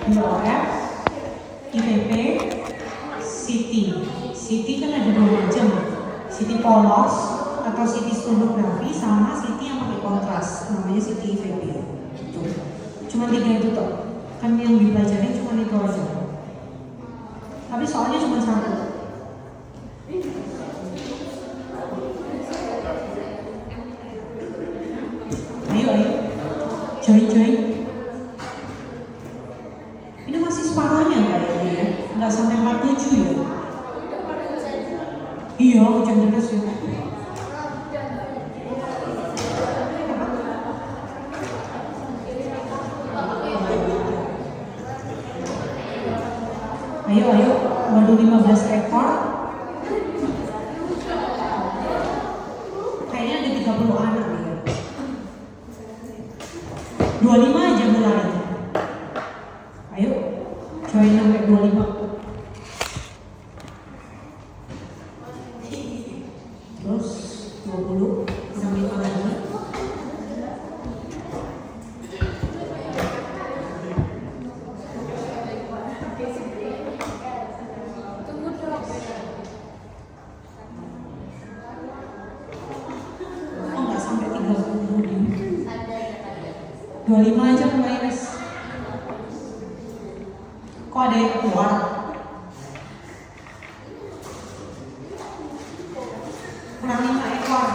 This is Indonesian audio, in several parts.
BOF, IPP, CT. CT kan ada dua macam, CT polos atau CT sonografi sama CT yang pakai kontras, namanya CT IPP. Cuma 3 itu toh, kan yang dipelajari cuma itu aja. Tapi soalnya cuma 1. Ayo, join. Ini masih separuhnya kayaknya ya, nggak sampai 47 ya. Iya, hujan deras ya. Ayo, baru 15 ekor. Kayaknya ada 30 anak ya. 25 aja mulai. Ayo, join sampai 25. Terus 20 sampai 5 lagi. Oh, nggak sampai 30. 25 aja mulai guys. Kok ada yang keluar? Kurang 5 ekor.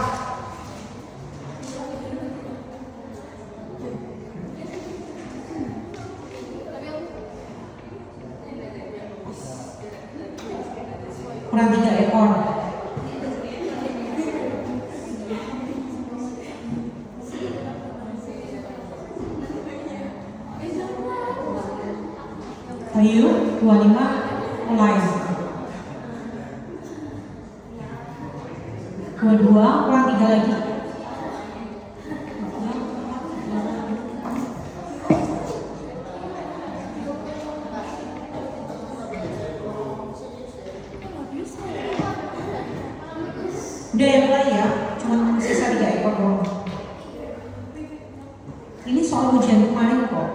Kurang 3 ekor. Ayo, 25 mulai. 22, kurang 3 lagi. Udah ya mulai ya, cuma sisa 3 ekor doang. Ini soal ujian kemarin kok.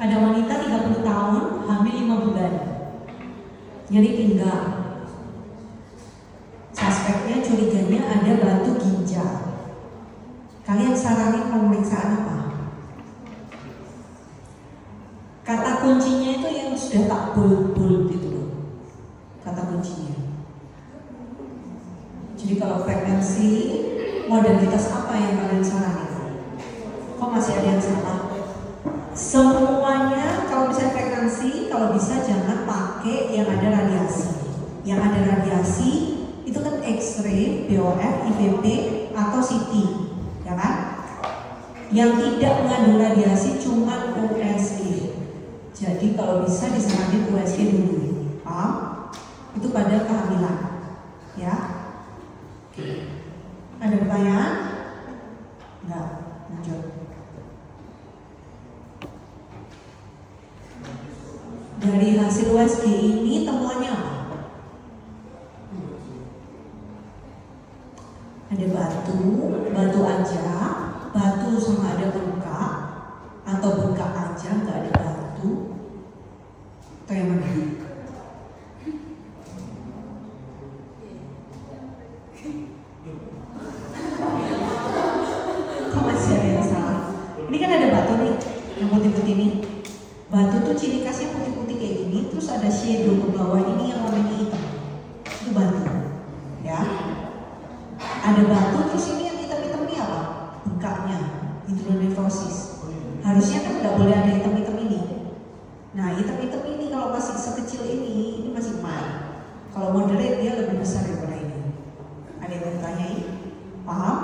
Ada wanita 30 tahun, hamil 5 bulan, nyeri pinggang. Suspeknya curiganya ada batu ginjal. Kalian saranin pemeriksaan apa? Kata kuncinya itu yang sudah tak bold itu loh. Kata kuncinya. Jadi kalau frekuensi, modalitas apa yang kalian saranin? Kok masih ada yang salah? Semuanya kalau bisa frekuensi, kalau bisa jangan pakai yang ada radiasi. Yang ada radiasi itu kan X-ray, BOF, IPP atau CT, ya kan? Yang tidak mengandung radiasi cuma USG. Jadi kalau bisa disaranin USG dulu, paham? Itu pada kehamilan, ya. Ada pertanyaan? Enggak, lanjut. Dari hasil USG ini temuannya apa? Ada batu aja, batu sama ada bengkak, atau bengkak aja nggak ada batu, atau yang mana? Kok masih ada yang salah? Ini kan ada batu nih, yang putih-putih nih. Batu tuh ciri khasnya putih-putih kayak gini, terus ada shadow ke bawah ini yang warnanya hitam. Itu batu, ya. Ada batu terus ini yang hitam-hitam ini apa? Bengkaknya, hidronefrosis. Harusnya kan nggak boleh ada hitam-hitam ini. Nah, hitam-hitam ini kalau masih sekecil ini masih mild. Kalau moderate dia lebih besar daripada ini. Ada yang bertanya? Paham?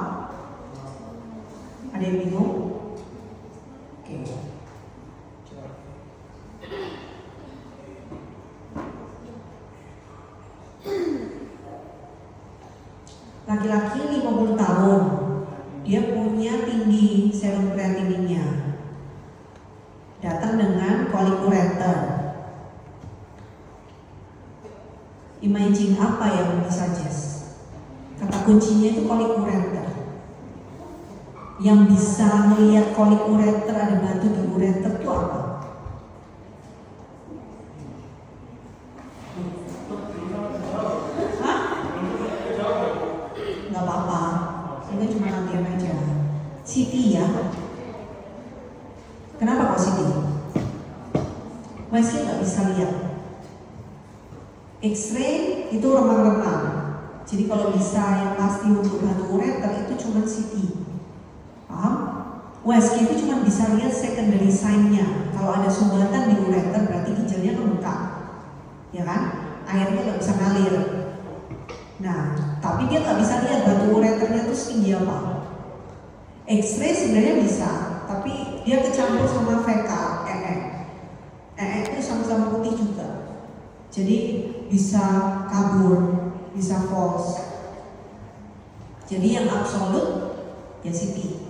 Ada yang bingung? Oke. Laki-laki 50 tahun, dia punya tinggi serum kreatininnya, datang dengan kolikureter. Imagine apa yang disuggest? Kata kuncinya itu colic ureter. Yang bisa melihat colic ureter, ada batu di ureter itu apa? Hah? Gak apa-apa, ini cuma latihan aja. CT ya. Kenapa kok CT? Wesley gak bisa lihat. X-ray itu remang-remang. Jadi kalau bisa yang pasti untuk batu ureter itu cuma CT. Paham? USG itu cuma bisa lihat secondary sign-nya. Kalau ada sumbatan di ureter berarti ginjalnya membengkak, ya kan? Airnya nggak bisa ngalir. Nah, tapi dia nggak bisa lihat batu ureternya itu setinggi apa. X-ray sebenarnya bisa, tapi dia kecampur sama fekal, itu sama-sama putih juga. Jadi bisa kabur, bisa false. Jadi yang absolut ya CT.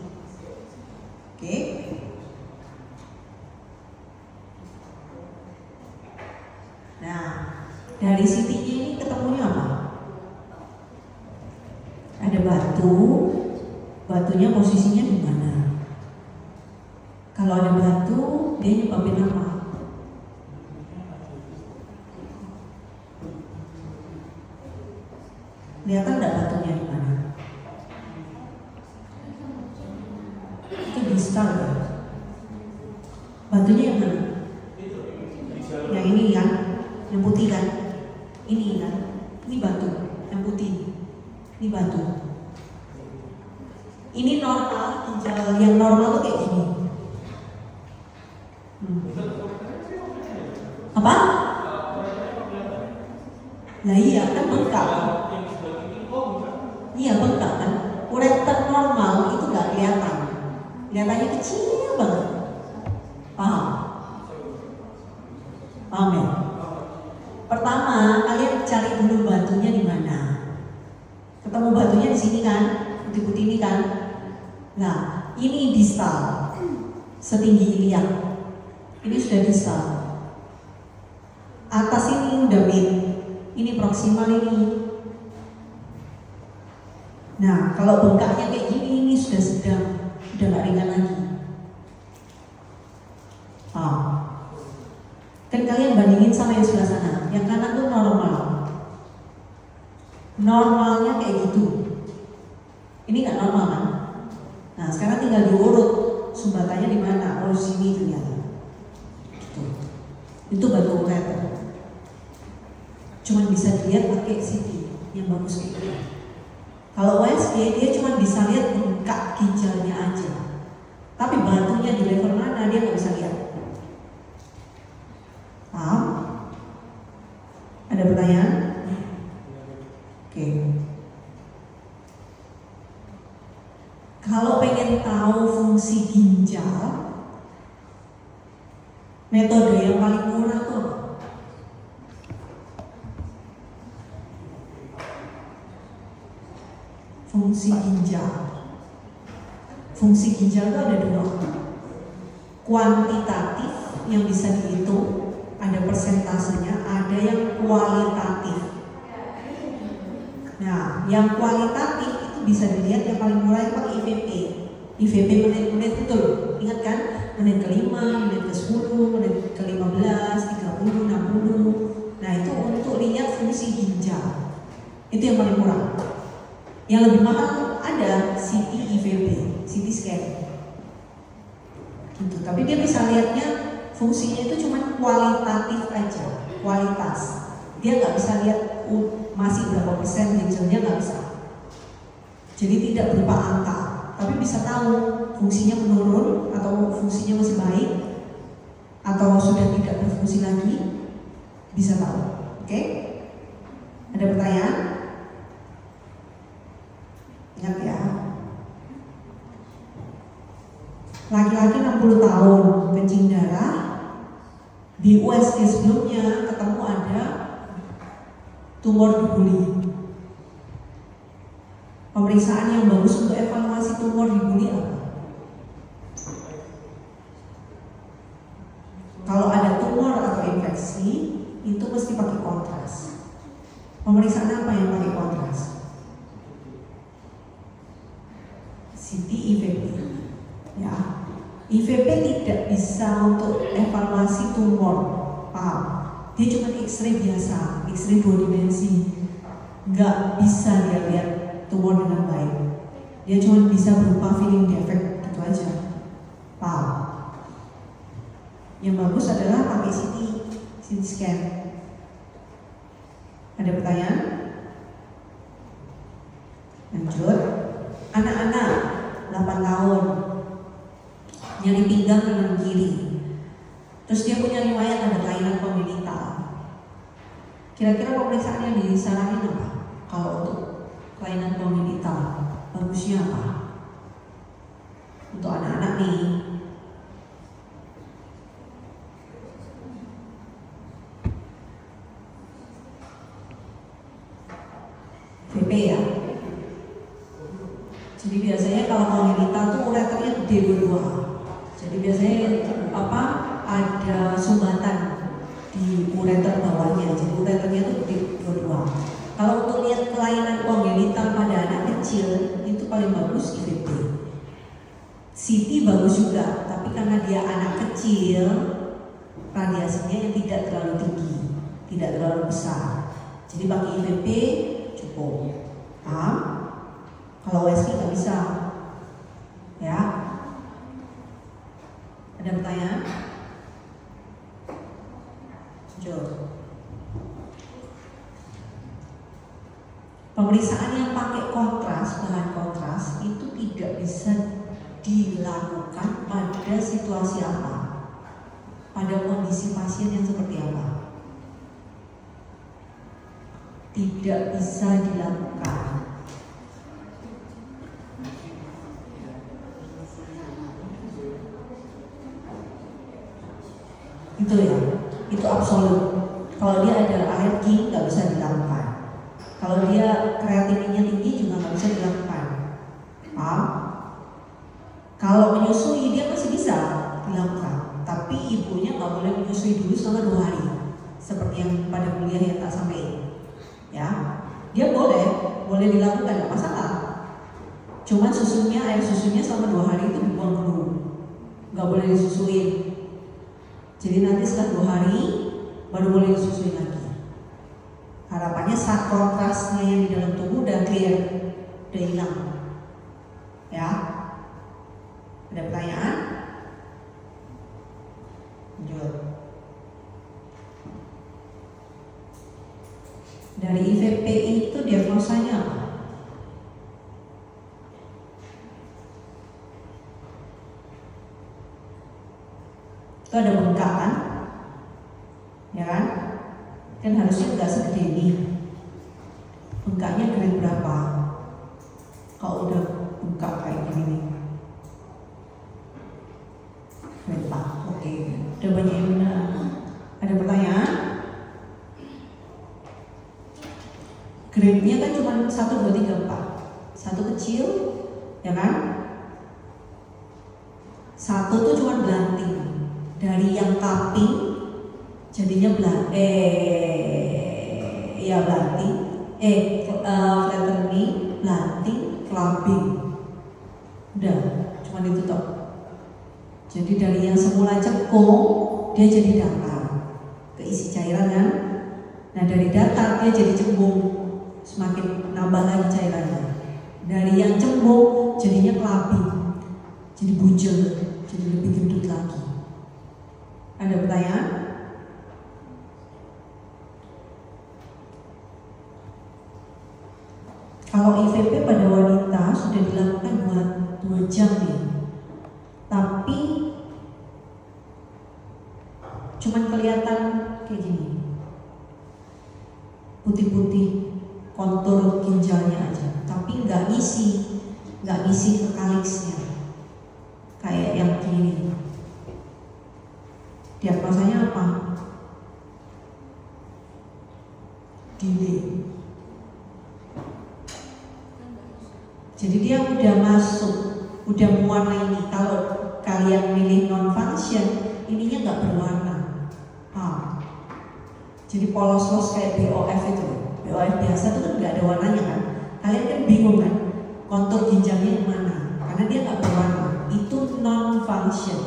Oke. Nah, dari CT-nya ini ketemunya apa? Ada batu, batunya posisinya di mana? Kalau ada batu, dia nyebabin apa? Kelihatan nggak batunya di mana? Itu distal ya. Batunya yang mana? Yang ini kan, yang putih kan? Ini kan? Ini batu, yang putih. Ini batu. Ini normal, ginjal yang normal tuh kayak gini. Apa? Lah iya kan bengkak. Iya bengkak kan. Ureter normal itu nggak kelihatan. Kelihatannya kecil banget. Paham? Paham ya? Pertama kalian cari dulu batunya di mana. Ketemu batunya di sini kan, putih-putih ini kan. Nah, ini distal, setinggi iliak. Ini sudah distal. Atas ini udah mid, ini proksimal ini. Nah, kalau bengkaknya kayak gini, ini sudah sedang, udah gak ringan lagi. Kan kalian bandingin sama yang sebelah sana. Yang kanan tuh normal. Normalnya kayak gitu. Ini gak normal kan? Nah, sekarang tinggal diurut sumbatannya di mana? Oh, sini ternyata. Gitu. Itu batu ureter. Cuman bisa dilihat pakai CT yang bagus kayak gitu. Kalau USG dia cuma bisa lihat bengkak ginjalnya aja, tapi batunya di level mana dia nggak bisa lihat. Paham? Ada pertanyaan? Oke. Kalau pengen tahu fungsi ginjal, metode yang paling murah tuh apa? Fungsi ginjal. Fungsi ginjal itu ada dua. Kuantitatif yang bisa dihitung, ada persentasenya, ada yang kualitatif. Nah, yang kualitatif itu bisa dilihat yang paling murah itu pakai IVP. IVP menit-menit itu loh. Ingat kan? Menit ke-5, menit ke-10, menit ke-15, 30, 60. Nah, itu untuk lihat fungsi ginjal. Itu yang paling murah. Yang lebih mahal ada CT IVP, CT scan. Gitu. Tapi dia bisa lihatnya fungsinya itu cuma kualitatif aja, kualitas. Dia nggak bisa lihat masih berapa persen ginjalnya, nggak bisa. Jadi tidak berupa angka, tapi bisa tahu fungsinya menurun atau fungsinya masih baik atau sudah tidak berfungsi lagi, bisa tahu. Oke? Ada pertanyaan? Ingat ya, laki-laki 60 tahun kencing darah, di USG sebelumnya ketemu ada tumor di buli. Pemeriksaan yang bagus untuk evaluasi tumor di buli apa? Kalau ada tumor atau infeksi, itu mesti pakai kontras. Pemeriksaan apa yang pakai kontras? CT, IVP. Ya, IVP tidak bisa untuk evaluasi tumor, paham? Dia cuma X-ray biasa, X-ray 2 dimensi, nggak bisa dia lihat tumor dengan baik. Dia cuma bisa berupa filling defect gitu aja, paham? Yang bagus adalah pakai CT scan. Ada pertanyaan? Lanjut. Anak-anak 8 tahun nyari pinggang kanan kiri, terus dia punya riwayat ada kelainan kongenital. Kira-kira pemeriksaan yang disaranin apa? Kalau untuk kelainan kongenital, bagusnya apa? Untuk anak-anak nih, VP ya. Jadi biasanya kalau kongenital tuh ureternya gede dua. Jadi biasanya ada sumbatan di ureter bawahnya. Jadi ureternya tuh gede dua. Kalau untuk lihat kelainan kongenital pada anak kecil itu paling bagus IVP. CT bagus juga, tapi karena dia anak kecil, radiasinya yang tidak terlalu tinggi, tidak terlalu besar. Jadi pakai IVP cukup. Paham? Kalau USG nggak bisa, ya. Ada pertanyaan? Jom. Pemeriksaan yang pakai kontras, bahan kontras itu tidak bisa dilakukan pada situasi apa? Pada kondisi pasien yang seperti apa? Tidak bisa dilakukan. Itu ya, itu absolut. Kalau dia ada alergi nggak bisa dilakukan. Kalau dia kreatininnya tinggi juga nggak bisa dilakukan. Paham? Kalau menyusui dia masih bisa dilakukan, tapi ibunya nggak boleh menyusui dulu selama 2 hari, seperti yang pada kuliah yang tak sampaikan. Ya, dia boleh dilakukan, nggak masalah. Cuman air susunya selama 2 hari itu dibuang dulu, nggak boleh disusuin. Jadi nanti setelah 2 hari baru boleh disusui lagi. Harapannya saat kontrasnya yang di dalam tubuh udah clear, udah hilang. Ya, ada pertanyaan? Lanjut. Dari IVP itu diagnosanya apa? Itu ada bengkak kan? Ya kan? Kan harusnya nggak segede ini. Bengkaknya grade berapa? Kalau udah bengkak kayak gini, grade 4. Oke, udah banyak yang benar. Ada pertanyaan? Grade-nya kan cuma 1, 2, 3, 4. 1 kecil, ya kan? 1 tuh cuma blanting. Dari yang cupping jadinya flattening, blanting, clumping. Udah, cuma itu toh. Jadi dari yang semula cekung dia jadi datar, keisi cairan kan. Nah dari datar dia jadi cembung, semakin nambah lagi cairannya. Dari yang cembung jadinya clumping, jadi bujel, jadi lebih gendut lagi. Ada pertanyaan? Kalau IVP pada wanita sudah dilakukan 2 jam nih, tapi cuman kelihatan kayak gini, putih-putih kontur ginjalnya aja, tapi nggak ngisi ke kaliksnya kayak yang gini. Diagnosanya apa? Delay. Jadi dia udah masuk, udah mewarna ini. Kalau kalian milih non-function, ininya nggak berwarna. Jadi polos-polos kayak BOF itu, BOF Kalian kan bingung kan, kontur ginjalnya yang mana? Karena dia nggak berwarna, itu non-function.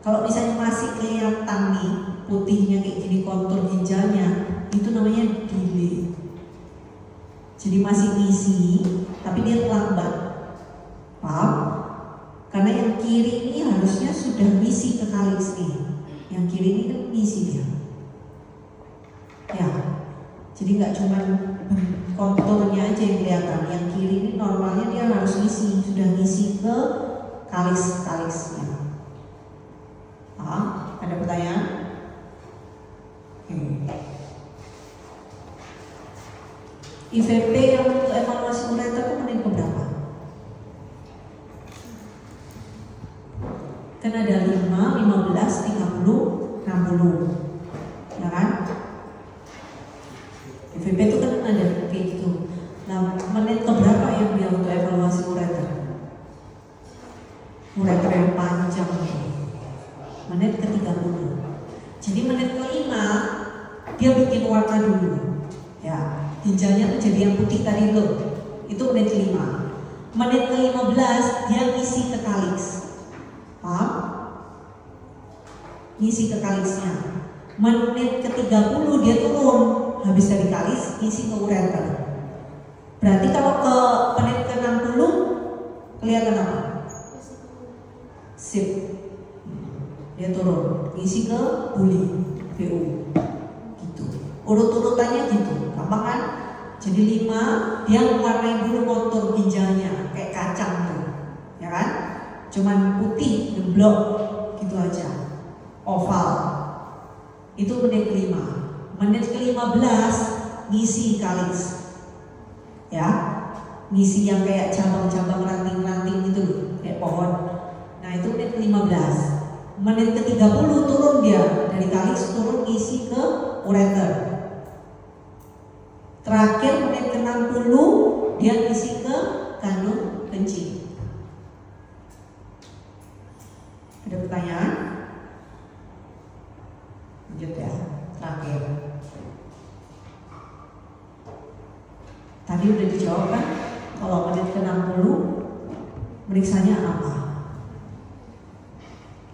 Kalau misalnya masih kelihatan nih putihnya kayak gini kontur ginjalnya, itu namanya delay. Jadi masih ngisi, tapi dia lambat. Paham? Karena yang kiri ini harusnya sudah ngisi ke kaliks nih. Yang kiri ini kan ngisi dia. Ya, jadi nggak cuma konturnya aja yang kelihatan. Yang kiri ini normalnya dia harus ngisi, sudah ngisi ke kaliksnya. Ada pertanyaan? IVP yang untuk evaluasi ureter itu menit berapa? Kan ada 5, 15, 30, 60. Ya kan? IVP itu kan ada kayak gitu. Nah, menit keberapa yang dia untuk evaluasi ureter? Ureter yang panjang itu. Menit ke-30. Jadi menit ke-5 dia bikin warna dulu. Ya, ginjalnya tuh jadi yang putih tadi tuh. Itu menit ke-5. Menit ke-15 dia ngisi ke kaliks. Paham? Ngisi ke kaliksnya. Menit ke-30 dia turun, habis dari kaliks ngisi ke ureter. Berarti kalau ke menit ke-60 kelihatan apa? Sip. Dia turun, ngisi ke buli, VU. Gitu. Urut-urutannya gitu, gampang kan? Jadi 5 dia mewarnai dulu kontur ginjalnya kayak kacang tuh, ya kan? Cuman putih, geblok, gitu aja, oval. Itu menit ke-5. Menit ke-15 ngisi kaliks, ya, ngisi yang kayak cabang-cabang ranting-ranting gitu loh, kayak pohon. Nah itu menit ke-15. Menit ke-30 turun dia dari kaliks, turun ngisi ke ureter. Terakhir menit ke-60 dia ngisi ke kandung kencing. Ada pertanyaan? Lanjut ya, terakhir. Tadi udah dijawab kan? Kalau menit ke-60 meriksanya apa?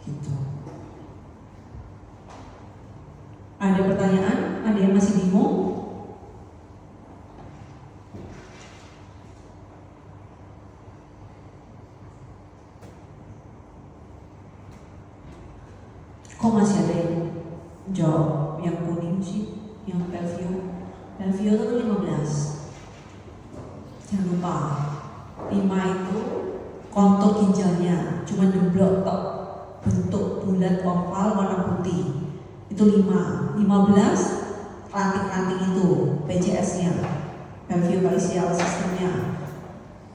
Gitu. Ada pertanyaan? Ada yang masih bingung? Kok masih ada yang jawab yang kuning sih? Yang Pelvio itu 15. Jangan lupa 5 itu kontur ginjalnya cuma jeblok tok, bentuk bulat oval warna putih. Itu 5. 15 ranting-ranting itu PCS-nya, Pelvio Parietal System-nya.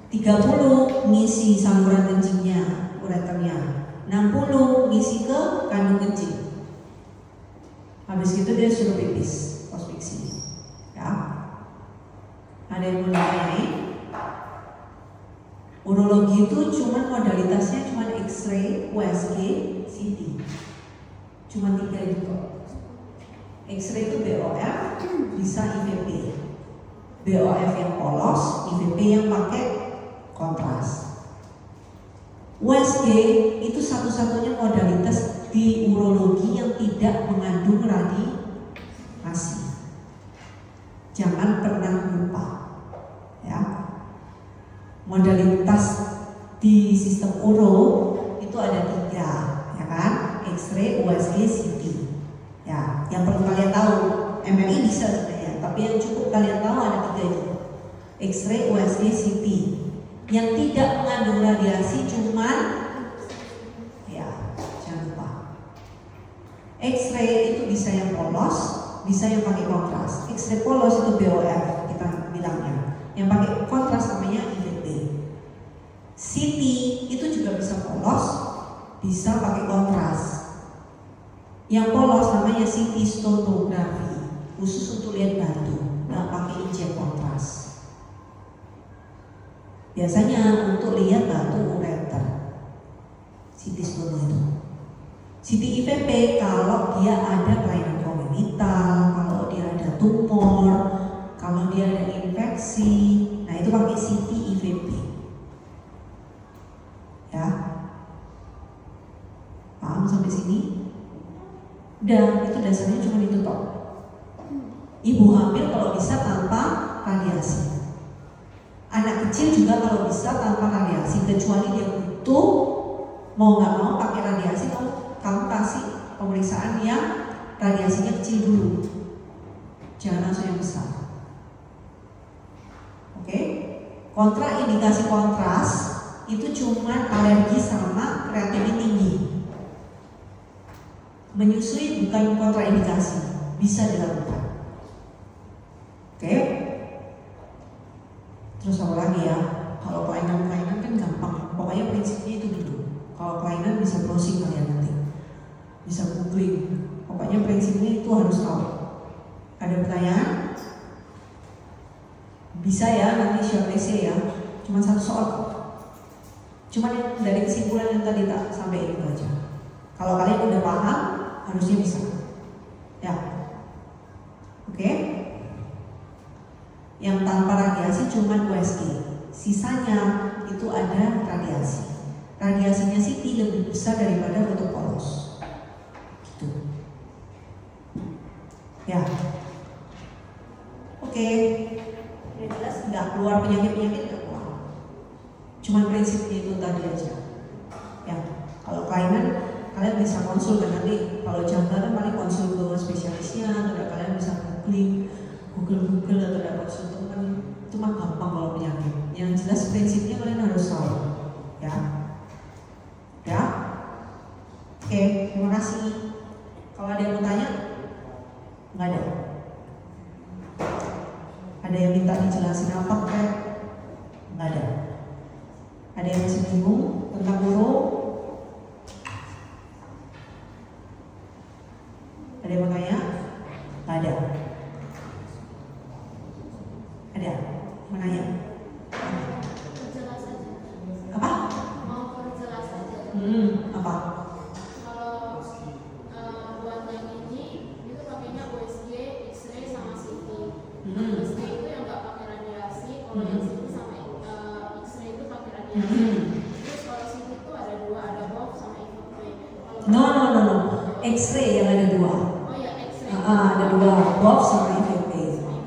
30 ngisi saluran kencingnya, ureternya. 60 ngisi ke kandung kencing. Habis itu dia suruh pipis, pospiksi. Ya. Ada yang mau nanya? Urologi itu cuma modalitasnya cuma X-ray, USG, CT. Cuma 3 itu kok. X-ray itu BOF, bisa IVP. BOF yang polos, IVP yang pakai kontras. USG itu satu-satunya modalitas di urologi yang tidak mengandung radiasi. Jangan pernah lupa, ya. Modalitas di sistem uro itu ada 3, ya kan? X-ray, USG, CT. Ya, yang perlu kalian tahu, MRI bisa sebenarnya, tapi yang cukup kalian tahu ada 3 itu. X-ray, USG, CT. Yang tidak mengandung radiasi cuman, ya, jangan lupa. X-ray itu bisa yang polos, bisa yang pakai kontras. X-ray polos itu BOF kita bilangnya. Yang pakai kontras namanya IVP. CT itu juga bisa polos, bisa pakai kontras. Yang polos namanya CT stonografi, khusus untuk lihat batu, nggak pakai injek kontras. Biasanya untuk lihat batu ureter, CT stono itu. CT IVP kalau dia ada kelainan kongenital, kalau dia ada tumor, kalau dia ada infeksi, nah itu pakai CT IVP. Ya, paham sampai sini? Dan itu dasarnya cuma itu toh. Ibu hamil kalau bisa tanpa radiasi. Anak kecil juga kalau bisa tanpa radiasi, kecuali dia butuh, mau nggak mau pakai radiasi, kamu kasih pemeriksaan yang radiasinya kecil dulu, jangan langsung yang besar. Oke? Kontraindikasi kontras itu cuma alergi sama kreatinin tinggi. Menyusui bukan kontraindikasi, bisa dilakukan. Oke? Terus apa lagi ya? Kalau kelainan-kelainan kan gampang. Pokoknya prinsipnya itu dulu. Kalau kelainan bisa browsing kalian nanti, bisa googling. Pokoknya prinsipnya itu harus tahu. Ada pertanyaan? Bisa ya nanti short essay ya. Cuma satu soal. Cuma dari kesimpulan yang tadi tak sampai itu aja. Kalau kalian udah paham, harusnya bisa. Ya. Oke? Yang tanpa radiasi cuma USG. Sisanya itu ada radiasi. Radiasinya CT lebih besar daripada bentuk polos. Gitu. Ya. Oke. Udah jelas nggak keluar penyakit-penyakit nggak keluar. Cuma prinsipnya itu tadi aja. Ya. Kalau kelainan kalian bisa konsul kan nanti. Kalau jangka kan paling konsul ke spesialisnya, atau kalian bisa Google atau ada konsul kan itu mah gampang kalau penyakit. Yang jelas prinsipnya kalian harus tahu. Ya. Ya. Oke, terima kasih. Kalau ada yang mau tanya, nggak ada. Ada yang minta dijelasin apa kayak? Nggak ada. Ada yang masih bingung tentang neuro? Ada yang mau tanya? Nggak ada. Ada? Mau nanya? Perjelas saja. Apa? Mau perjelas saja. Apa? Kalau buat yang ini itu pakainya USG, X-ray sama CT. USG itu yang nggak pakai radiasi, kalau yang CT sama X-ray itu pakai radiasi. Terus kalau CT itu ada dua, ada BOF sama IVP. No. X-ray yang ada dua. Oh ya, X-ray. Ada dua, BOF sama IVP.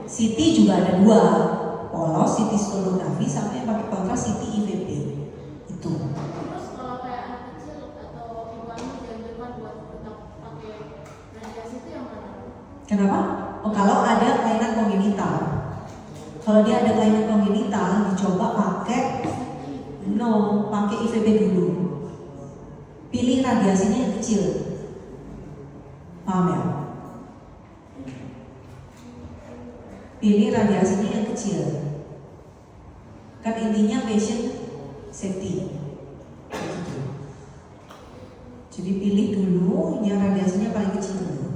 CT juga ada dua, polos, CT stonografi sama yang pakai kontras CT IVP. Itu. Terus kalau kayak anak kecil atau ibu hamil dianjurkan buat tetap pakai radiasi itu yang mana? Kenapa? Oh, kalau ada kelainan kongenital. Kalau dia ada kelainan kongenital, dicoba pakai pakai IVP dulu. Pilih radiasinya yang kecil. Paham ya? Pilih radiasinya yang kecil. Kan intinya patient safety. Jadi pilih dulu yang radiasinya paling kecil dulu.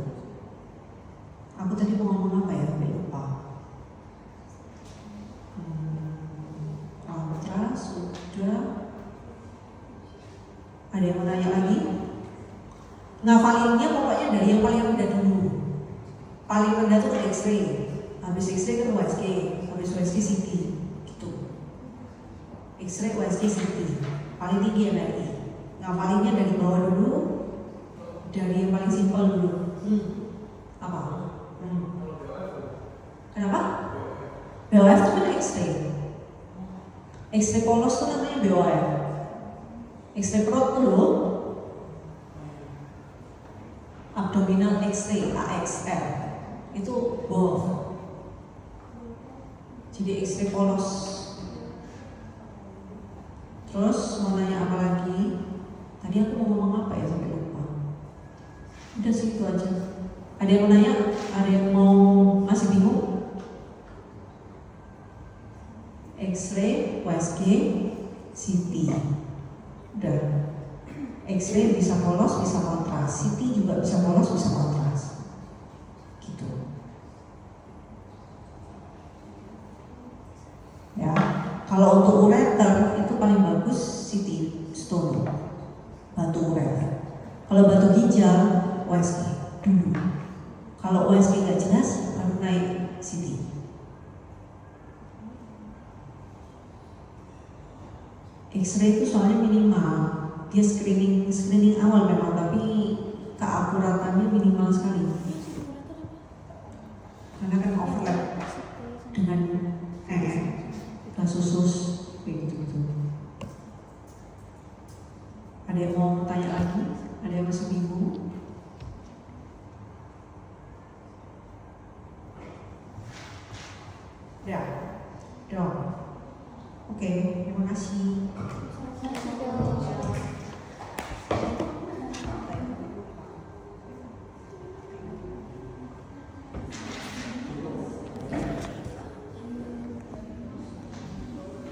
Aku tadi mau ngomong apa ya? Sampai lupa. Kontras sudah. Ada yang mau tanya lagi? Ngafalinnya pokoknya dari yang paling rendah dulu. Paling rendah tuh X-ray. Habis X-ray kan USG, habis USG CT. Gitu. X-ray USG CT. Paling tinggi MRI. Ngafalinnya dari bawah dulu. Dari yang paling simpel dulu. Apa? Kenapa? BOF itu kan X-ray. X-ray polos itu namanya BOF. X-ray perut dulu. Abdominal X-ray AXR itu BOF. Jadi X-ray polos. Terus mau nanya apa lagi? Tadi aku mau ngomong apa ya sampai lupa. Udah sih itu aja. Ada yang mau nanya? Ada yang mau masih bingung? X-ray, USG, CT. Udah. X-ray bisa polos, bisa kontras. CT juga bisa polos, bisa kontras. Gitu. Ya. Kalau untuk ureter itu paling bagus CT stone, batu ureter. Kalau batu ginjal USG dulu. Kalau USG nggak jelas, baru naik CT. X-ray itu soalnya minimal, dia screening awal memang, tapi keakuratannya minimal sekali. Karena kan overlap dengan kasus kayak gitu. Ada yang mau tanya lagi? Ada yang masih bingung? Ya, dong. Oke, terima kasih. Sama-sama.